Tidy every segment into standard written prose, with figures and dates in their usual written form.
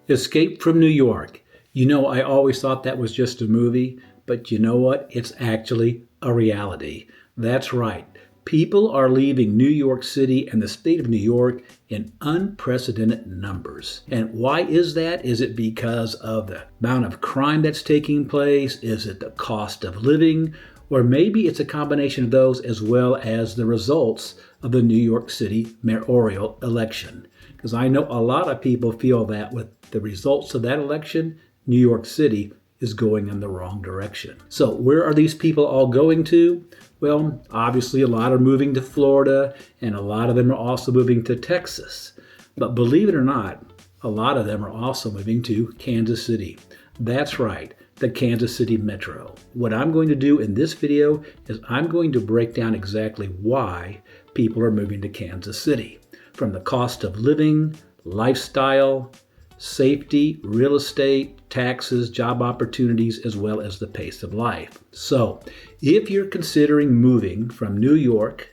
Escape from New York. I always thought that was just a movie, but you know what? It's actually a reality. That's right. People are leaving New York City and the state of New York in unprecedented numbers. And why is that? Is it because of the amount of crime that's taking place? Is it the cost of living? Or maybe it's a combination of those as well as the results of the New York City mayoral election. Because I know a lot of people feel that with the results of that election, New York City is going in the wrong direction. So where are these people all going to? Well, obviously a lot are moving to Florida, and a lot of them are also moving to Texas. But believe it or not, a lot of them are also moving to Kansas City. That's right, the Kansas City Metro. What I'm going to do in this video is I'm going to break down exactly why people are moving to Kansas City. From the cost of living, lifestyle, safety, real estate, taxes, job opportunities, as well as the pace of life. So, if you're considering moving from New York,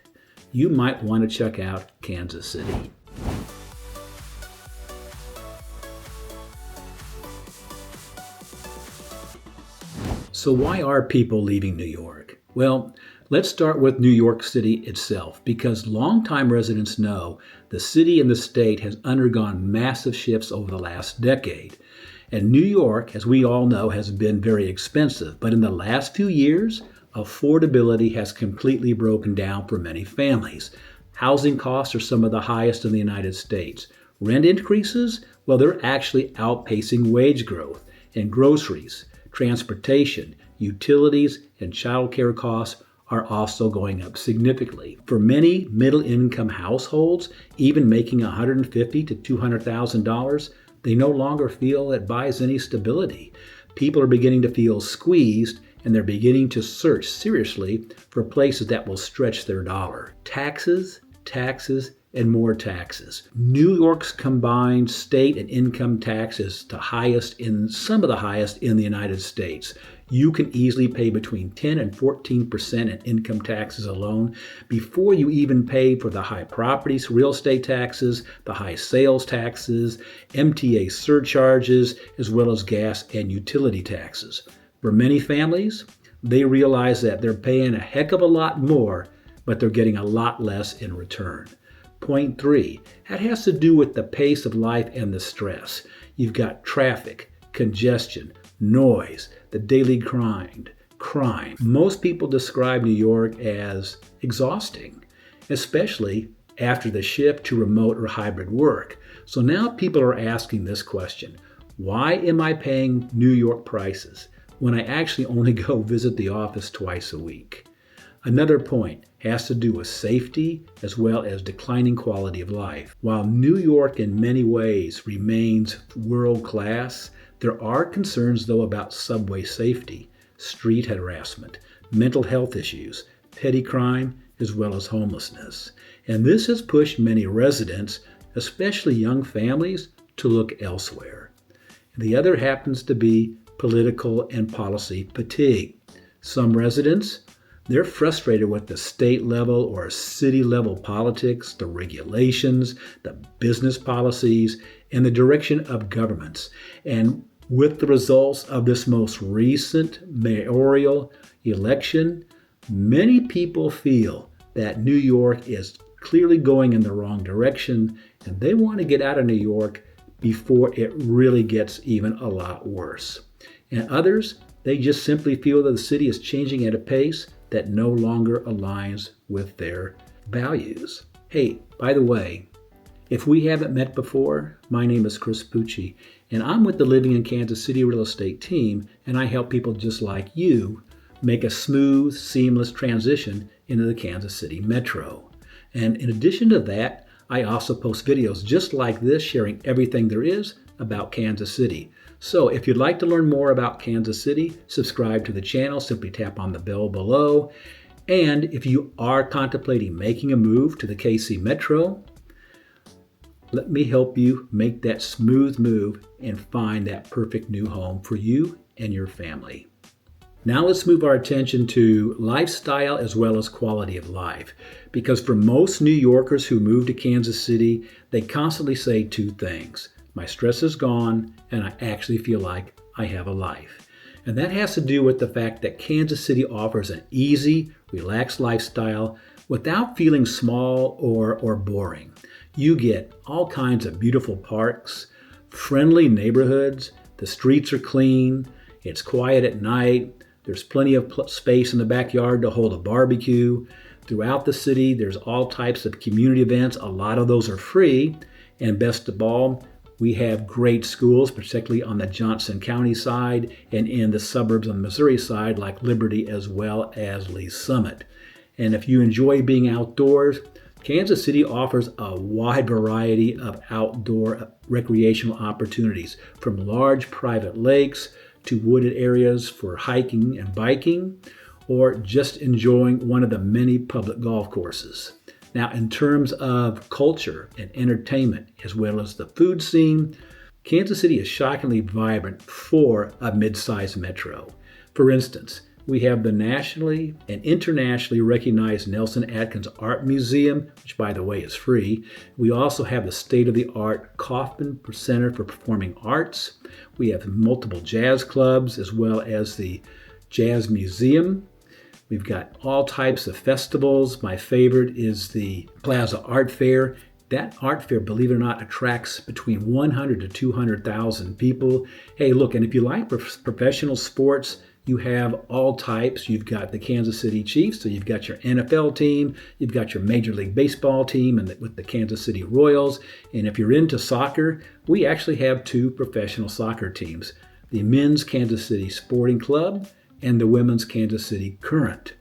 you might want to check out Kansas City. So why are people leaving New York? Well, let's start with New York City itself, because longtime residents know the city and the state has undergone massive shifts over the last decade. And New York, as we all know, has been very expensive. But in the last few years, affordability has completely broken down for many families. Housing costs are some of the highest in the United States. Rent increases, well, they're actually outpacing wage growth. And groceries, transportation, utilities, and childcare costs are also going up significantly. For many middle-income households, even making $150,000 to $200,000, they no longer feel it buys any stability. People are beginning to feel squeezed, and they're beginning to search seriously for places that will stretch their dollar. Taxes, and more taxes. New York's combined state and income tax is some of the highest in the United States. You can easily pay between 10 and 14% in income taxes alone before you even pay for the high properties, real estate taxes, the high sales taxes, MTA surcharges, as well as gas and utility taxes. For many families, they realize that they're paying a heck of a lot more, but they're getting a lot less in return. Point 3, that has to do with the pace of life and the stress. You've got traffic, congestion, noise, the daily grind, crime. Most people describe New York as exhausting, especially after the shift to remote or hybrid work. So now people are asking this question: why am I paying New York prices when I actually only go visit the office twice a week? Another point has to do with safety as well as declining quality of life. While New York in many ways remains world class, there are concerns though about subway safety, street harassment, mental health issues, petty crime, as well as homelessness. And this has pushed many residents, especially young families, to look elsewhere. The other happens to be political and policy fatigue. Some residents, they're frustrated with the state level or city level politics, the regulations, the business policies, and the direction of governments. And with the results of this most recent mayoral election, many people feel that New York is clearly going in the wrong direction, and they want to get out of New York before it really gets even a lot worse. And others, they just simply feel that the city is changing at a pace that no longer aligns with their values. Hey, by the way, if we haven't met before, my name is Chris Pucci, and I'm with the Living in Kansas City real estate team, and I help people just like you make a smooth, seamless transition into the Kansas City Metro. And in addition to that, I also post videos just like this, sharing everything there is about Kansas City. So if you'd like to learn more about Kansas City, subscribe to the channel, simply tap on the bell below. And if you are contemplating making a move to the KC Metro, let me help you make that smooth move and find that perfect new home for you and your family. Now let's move our attention to lifestyle as well as quality of life. Because for most New Yorkers who move to Kansas City, they constantly say two things: my stress is gone, and I actually feel like I have a life. And that has to do with the fact that Kansas City offers an easy, relaxed lifestyle without feeling small or boring. You get all kinds of beautiful parks, friendly neighborhoods, the streets are clean, it's quiet at night, there's plenty of space in the backyard to hold a barbecue. Throughout the city, there's all types of community events. A lot of those are free. And best of all, we have great schools, particularly on the Johnson County side and in the suburbs on the Missouri side, like Liberty as well as Lee Summit. And if you enjoy being outdoors, Kansas City offers a wide variety of outdoor recreational opportunities, from large private lakes to wooded areas for hiking and biking, or just enjoying one of the many public golf courses. Now, in terms of culture and entertainment, as well as the food scene, Kansas City is shockingly vibrant for a mid-sized metro. For instance, we have the nationally and internationally recognized Nelson Atkins Art Museum, which, by the way, is free. We also have the state-of-the-art Kaufman Center for Performing Arts. We have multiple jazz clubs, as well as the Jazz Museum. We've got all types of festivals. My favorite is the Plaza Art Fair. That art fair, believe it or not, attracts between 100 to 200,000 people. Hey, look, and if you like professional sports, you have all types. You've got the Kansas City Chiefs, so you've got your NFL team, you've got your Major League Baseball team and with the Kansas City Royals. And if you're into soccer, we actually have two professional soccer teams, the Men's Kansas City Sporting Club and the Women's Kansas City Current.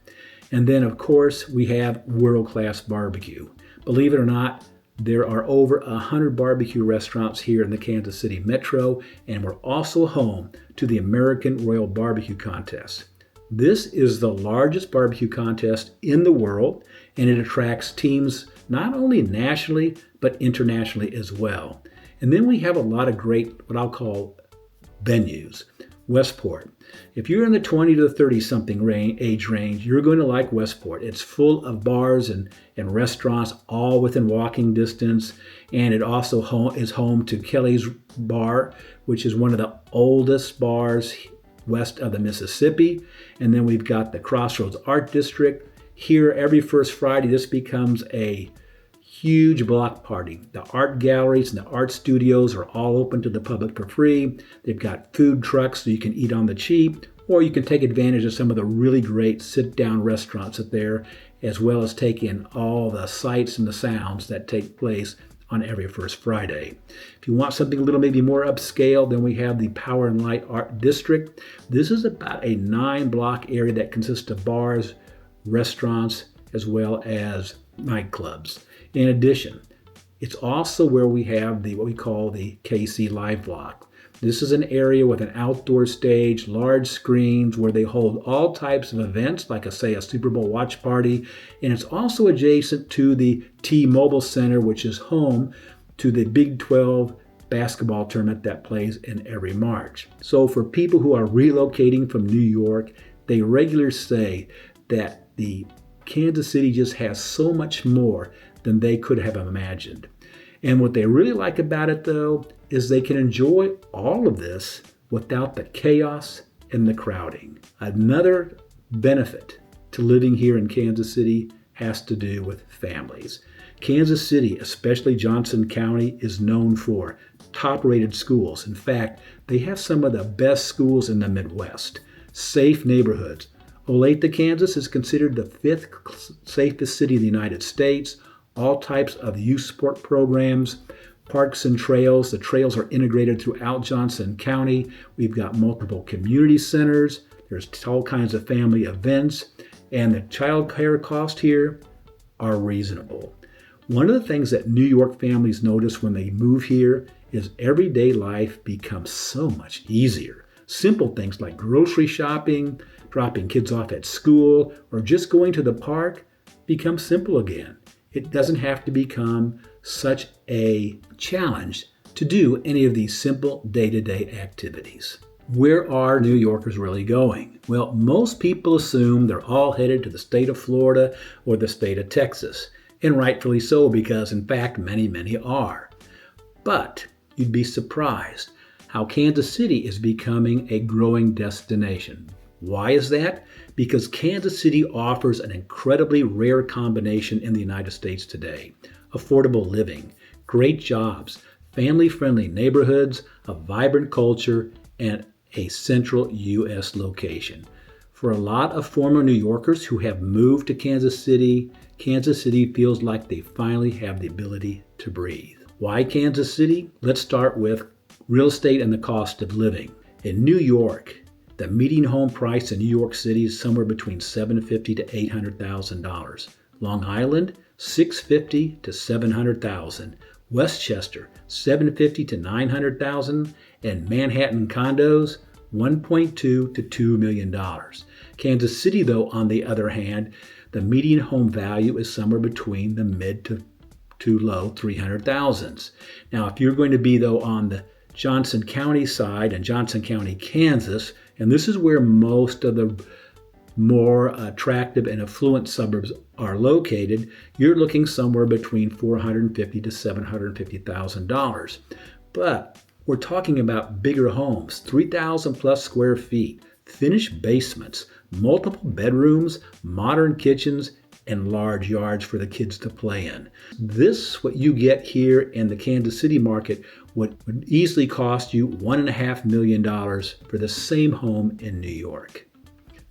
And then, of course, we have world-class barbecue. Believe it or not, there are over 100 barbecue restaurants here in the Kansas City Metro, and we're also home to the American Royal Barbecue Contest. This is the largest barbecue contest in the world, and it attracts teams not only nationally, but internationally as well. And then we have a lot of great, what I'll call, venues. Westport. If you're in the 20 to 30-something age range, you're going to like Westport. It's full of bars and restaurants, all within walking distance. And it also is home to Kelly's Bar, which is one of the oldest bars west of the Mississippi. And then we've got the Crossroads Art District. Here, every first Friday, this becomes a huge block party. The art galleries and the art studios are all open to the public for free. They've got food trucks so you can eat on the cheap, or you can take advantage of some of the really great sit-down restaurants that there, as well as take in all the sights and the sounds that take place on every first Friday. If you want something a little maybe more upscale, then we have the Power and Light Art District. This is about a 9-block area that consists of bars, restaurants, as well as nightclubs. In addition, it's also where we have what we call the KC Live Block. This is an area with an outdoor stage, large screens where they hold all types of events, like a Super Bowl watch party. And it's also adjacent to the T-Mobile Center, which is home to the Big 12 basketball tournament that plays in every March. So for people who are relocating from New York, they regularly say that the Kansas City just has so much more than they could have imagined. And what they really like about it, though, is they can enjoy all of this without the chaos and the crowding. Another benefit to living here in Kansas City has to do with families. Kansas City, especially Johnson County, is known for top-rated schools. In fact, they have some of the best schools in the Midwest. Safe neighborhoods. Olathe, Kansas is considered the 5th safest city in the United States. All types of youth sport programs, parks and trails. The trails are integrated throughout Johnson County. We've got multiple community centers. There's all kinds of family events. And the child care costs here are reasonable. One of the things that New York families notice when they move here is everyday life becomes so much easier. Simple things like grocery shopping, dropping kids off at school, or just going to the park become simple again. It doesn't have to become such a challenge to do any of these simple day-to-day activities. Where are New Yorkers really going? Well, most people assume they're all headed to the state of Florida or the state of Texas, and rightfully so, because in fact, many are. But you'd be surprised how Kansas City is becoming a growing destination. Why is that? Because Kansas City offers an incredibly rare combination in the United States today. Affordable living, great jobs, family-friendly neighborhoods, a vibrant culture, and a central U.S. location. For a lot of former New Yorkers who have moved to Kansas City feels like they finally have the ability to breathe. Why Kansas City? Let's start with real estate and the cost of living. In New York, the median home price in New York City is somewhere between $750,000 to $800,000. Long Island, $650,000 to $700,000. Westchester, $750,000 to $900,000, and Manhattan condos, $1.2 to $2 million. Kansas City, though, on the other hand, the median home value is somewhere between the mid to low 300,000s. Now, if you're going to be, though, on the Johnson County side and Johnson County, Kansas, and this is where most of the more attractive and affluent suburbs are located, you're looking somewhere between $450,000 to $750,000. But we're talking about bigger homes, 3,000 plus square feet, finished basements, multiple bedrooms, modern kitchens, and large yards for the kids to play in. This, what you get here in the Kansas City market, would easily cost you $1.5 million for the same home in New York.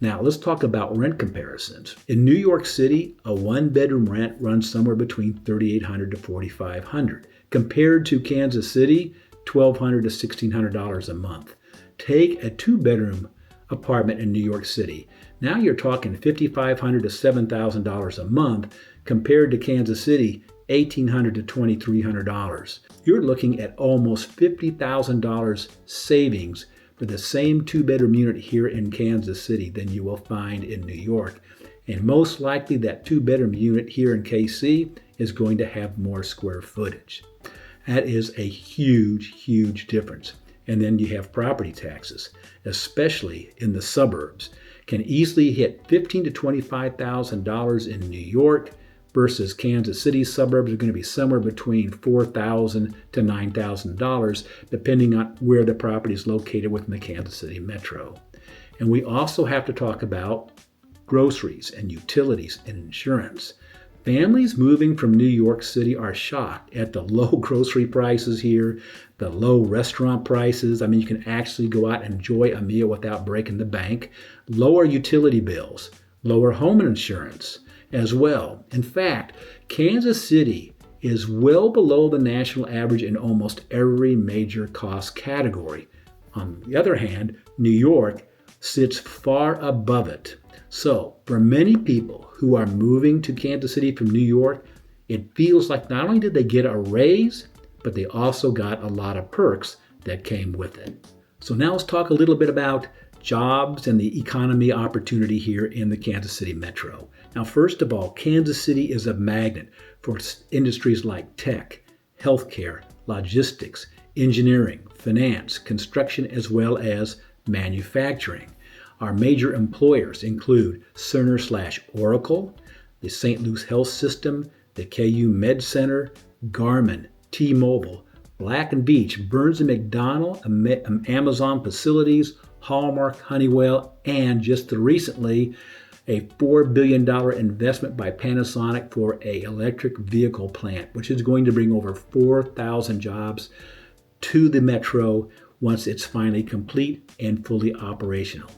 Now, let's talk about rent comparisons. In New York City, a one-bedroom rent runs somewhere between $3,800 to $4,500. Compared to Kansas City, $1,200 to $1,600 a month. Take a two-bedroom apartment in New York City. Now you're talking $5,500 to $7,000 a month, compared to Kansas City, $1,800 to $2,300. You're looking at almost $50,000 savings for the same two-bedroom unit here in Kansas City than you will find in New York. And most likely that two-bedroom unit here in KC is going to have more square footage. That is a huge, huge difference. And then you have property taxes, especially in the suburbs, can easily hit $15,000 to $25,000 in New York, versus Kansas City suburbs are going to be somewhere between $4,000 to $9,000, depending on where the property is located within the Kansas City metro. And we also have to talk about groceries and utilities and insurance. Families moving from New York City are shocked at the low grocery prices here, the low restaurant prices. I mean, you can actually go out and enjoy a meal without breaking the bank. Lower utility bills, lower home insurance as well. In fact, Kansas City is well below the national average in almost every major cost category. On the other hand, New York sits far above it. So, for many people who are moving to Kansas City from New York, it feels like not only did they get a raise, but they also got a lot of perks that came with it. So now let's talk a little bit about jobs and the economy opportunity here in the Kansas City metro. Now, first of all, Kansas City is a magnet for industries like tech, healthcare, logistics, engineering, finance, construction, as well as manufacturing. Our major employers include Cerner/Oracle, the St. Louis Health System, the KU Med Center, Garmin, T-Mobile, Black & Veatch, Burns & McDonnell, Amazon Facilities, Hallmark, Honeywell, and just recently, a $4 billion investment by Panasonic for an electric vehicle plant, which is going to bring over 4,000 jobs to the metro once it's finally complete and fully operational.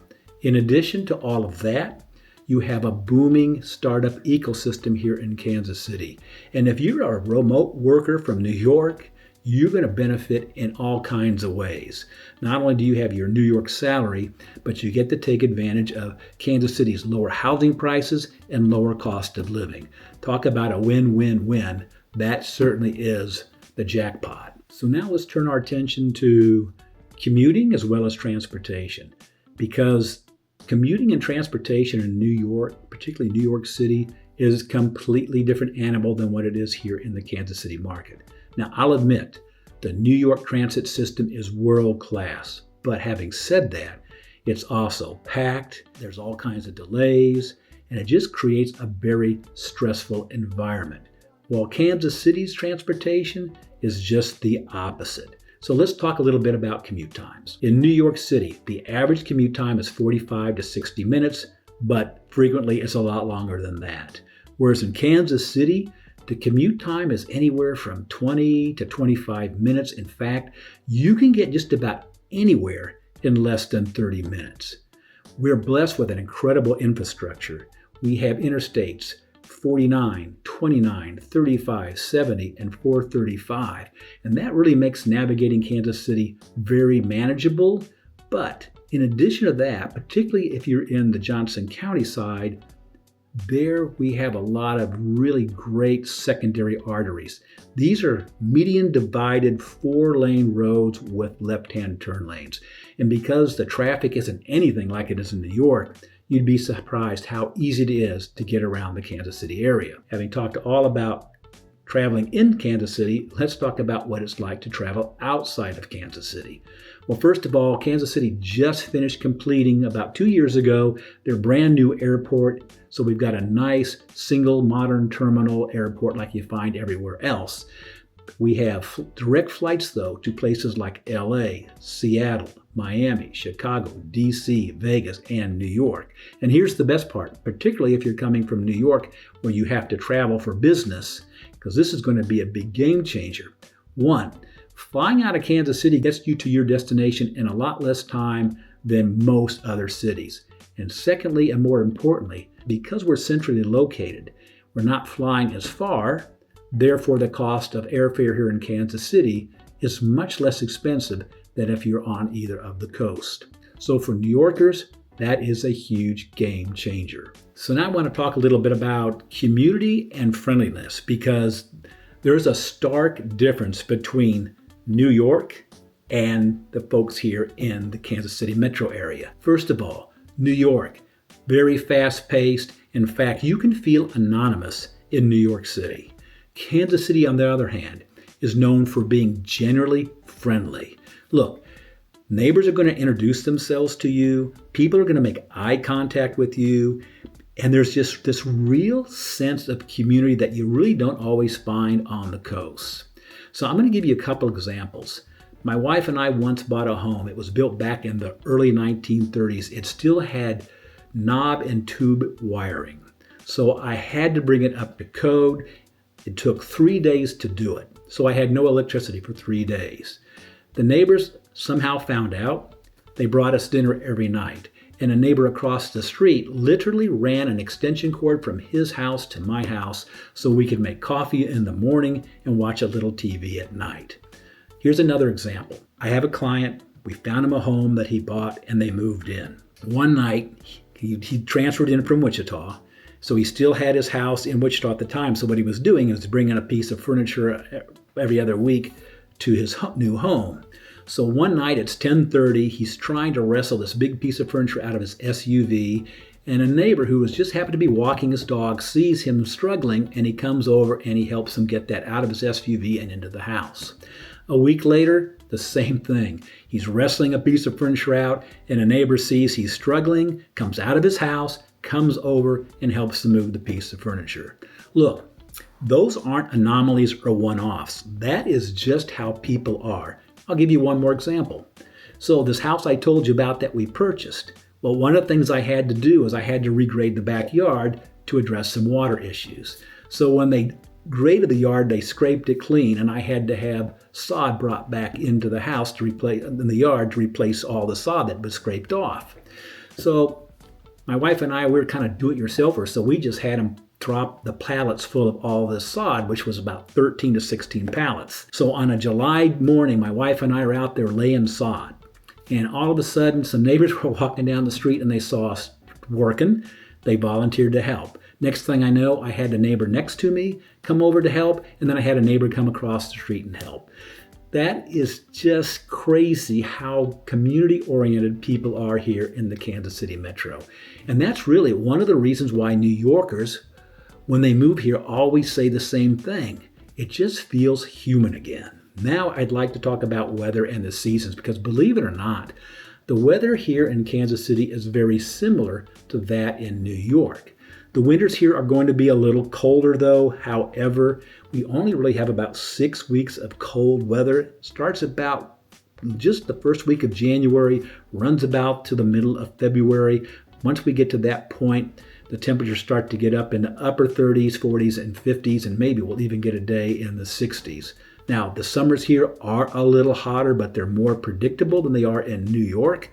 In addition to all of that, you have a booming startup ecosystem here in Kansas City. And if you're a remote worker from New York, you're going to benefit in all kinds of ways. Not only do you have your New York salary, but you get to take advantage of Kansas City's lower housing prices and lower cost of living. Talk about a win-win-win. That certainly is the jackpot. So now let's turn our attention to commuting as well as transportation, because commuting and transportation in New York, particularly New York City, is a completely different animal than what it is here in the Kansas City market. Now, I'll admit, the New York transit system is world class, but having said that, it's also packed, there's all kinds of delays, and it just creates a very stressful environment. While Kansas City's transportation is just the opposite. So let's talk a little bit about commute times. In New York City, the average commute time is 45 to 60 minutes, but frequently it's a lot longer than that. Whereas in Kansas City, the commute time is anywhere from 20 to 25 minutes. In fact, you can get just about anywhere in less than 30 minutes. We're blessed with an incredible infrastructure. We have interstates 49, 29, 35, 70, and 435. And that really makes navigating Kansas City very manageable. But in addition to that, particularly if you're in the Johnson County side, there we have a lot of really great secondary arteries. These are median divided 4-lane roads with left-hand turn lanes. And because the traffic isn't anything like it is in New York, you'd be surprised how easy it is to get around the Kansas City area. Having talked all about traveling in Kansas City, let's talk about what it's like to travel outside of Kansas City. Well, first of all, Kansas City just finished completing about 2 years ago their brand new airport. So we've got a nice single modern terminal airport like you find everywhere else. We have direct flights, though, to places like LA, Seattle, Miami, Chicago, DC, Vegas, and New York. And here's the best part, particularly if you're coming from New York where you have to travel for business, because this is going to be a big game changer. One, flying out of Kansas City gets you to your destination in a lot less time than most other cities. And secondly, and more importantly, because we're centrally located, we're not flying as far. Therefore, the cost of airfare here in Kansas City is much less expensive than if you're on either of the coast. So for New Yorkers, that is a huge game changer. So now I want to talk a little bit about community and friendliness, because there's a stark difference between New York and the folks here in the Kansas City metro area. First of all, New York, very fast-paced. In fact, you can feel anonymous in New York City. Kansas City, on the other hand, is known for being generally friendly. Look, neighbors are going to introduce themselves to you. People are going to make eye contact with you. And there's just this real sense of community that you really don't always find on the coast. So I'm going to give you a couple examples. My wife and I once bought a home. It was built back in the early 1930s. It still had knob and tube wiring. So I had to bring it up to code. It took 3 days to do it. So I had no electricity for 3 days. The neighbors somehow found out. They brought us dinner every night. And a neighbor across the street literally ran an extension cord from his house to my house so we could make coffee in the morning and watch a little TV at night. Here's another example. I have a client. We found him a home that he bought and they moved in. One night, he transferred in from Wichita. So he still had his house in Wichita at the time. So what he was doing is bringing a piece of furniture every other week to his new home. So one night it's 10:30, he's trying to wrestle this big piece of furniture out of his SUV, and a neighbor who was just happened to be walking his dog sees him struggling, and he comes over and he helps him get that out of his SUV and into the house. A week later, the same thing. He's wrestling a piece of furniture out, and a neighbor sees he's struggling, comes out of his house, comes over and helps to move the piece of furniture. Look, those aren't anomalies or one-offs. That is just how people are. I'll give you one more example. So this house I told you about that we purchased, well, one of the things I had to do is I had to regrade the backyard to address some water issues. So when they graded the yard, they scraped it clean, and I had to have sod brought back into the house to replace in the yard to replace all the sod that was scraped off. So my wife and I, we were kind of do-it-yourselfers, so we just had them drop the pallets full of all this sod, which was about 13 to 16 pallets. So on a July morning, my wife and I are out there laying sod. And all of a sudden, some neighbors were walking down the street and they saw us working. They volunteered to help. Next thing I know, I had a neighbor next to me come over to help, and then I had a neighbor come across the street and help. That is just crazy how community-oriented people are here in the Kansas City metro. And that's really one of the reasons why New Yorkers, when they move here, always say the same thing. It just feels human again. Now I'd like to talk about weather and the seasons, because believe it or not, the weather here in Kansas City is very similar to that in New York. The winters here are going to be a little colder though. However, we only really have about 6 weeks of cold weather. It starts about just the first week of January, runs about to the middle of February. Once we get to that point, the temperatures start to get up in the upper 30s, 40s, and 50s, and maybe we'll even get a day in the 60s. Now, the summers here are a little hotter, but they're more predictable than they are in New York.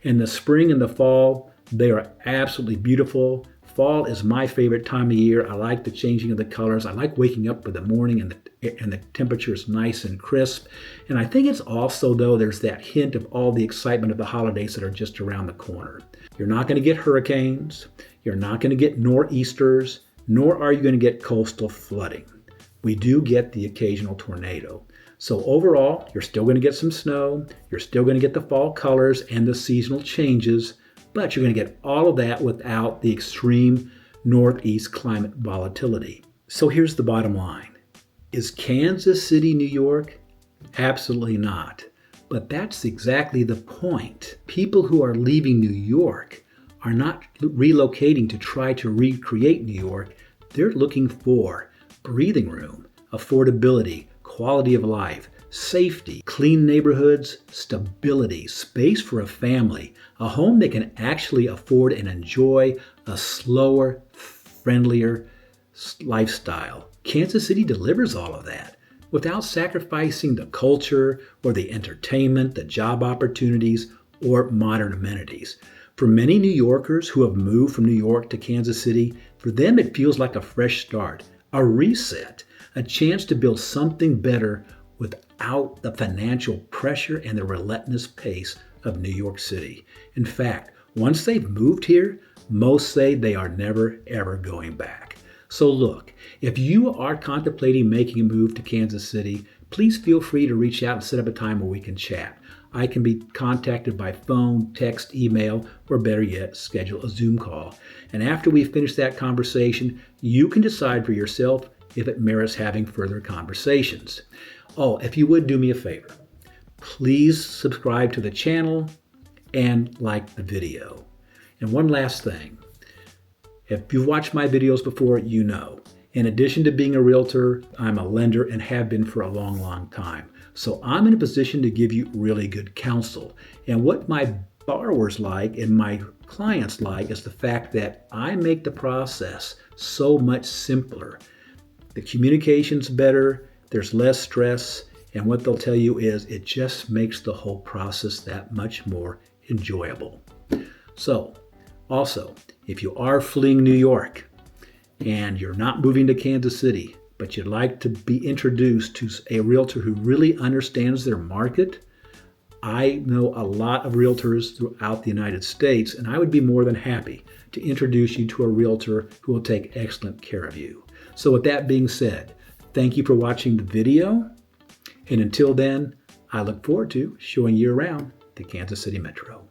And the spring and the fall, they are absolutely beautiful. Fall is my favorite time of year. I like the changing of the colors. I like waking up in the morning and the temperature is nice and crisp. And I think it's also, though, there's that hint of all the excitement of the holidays that are just around the corner. You're not going to get hurricanes. You're not going to get nor'easters, nor are you going to get coastal flooding. We do get the occasional tornado. So overall, you're still going to get some snow. You're still going to get the fall colors and the seasonal changes, but you're going to get all of that without the extreme northeast climate volatility. So here's the bottom line. Is Kansas City, New York? Absolutely not. But that's exactly the point. People who are leaving New York are not relocating to try to recreate New York. They're looking for breathing room, affordability, quality of life, safety, clean neighborhoods, stability, space for a family, a home they can actually afford and enjoy, a slower, friendlier lifestyle. Kansas City delivers all of that without sacrificing the culture or the entertainment, the job opportunities, or modern amenities. For many New Yorkers who have moved from New York to Kansas City, for them it feels like a fresh start, a reset, a chance to build something better without the financial pressure and the relentless pace of New York City. In fact, once they've moved here, most say they are never, ever going back. So look, if you are contemplating making a move to Kansas City, please feel free to reach out and set up a time where we can chat. I can be contacted by phone, text, email, or better yet, schedule a Zoom call. And after we finish that conversation, you can decide for yourself if it merits having further conversations. Oh, if you would do me a favor, please subscribe to the channel and like the video. And one last thing. If you've watched my videos before, you know, in addition to being a realtor, I'm a lender and have been for a long, long time. So I'm in a position to give you really good counsel. And what my borrowers like and my clients like is the fact that I make the process so much simpler. The communication's better, there's less stress, and what they'll tell you is it just makes the whole process that much more enjoyable. So, also, if you are fleeing New York and you're not moving to Kansas City, but you'd like to be introduced to a realtor who really understands their market, I know a lot of realtors throughout the United States, and I would be more than happy to introduce you to a realtor who will take excellent care of you. So with that being said, thank you for watching the video. And until then, I look forward to showing you around the Kansas City Metro.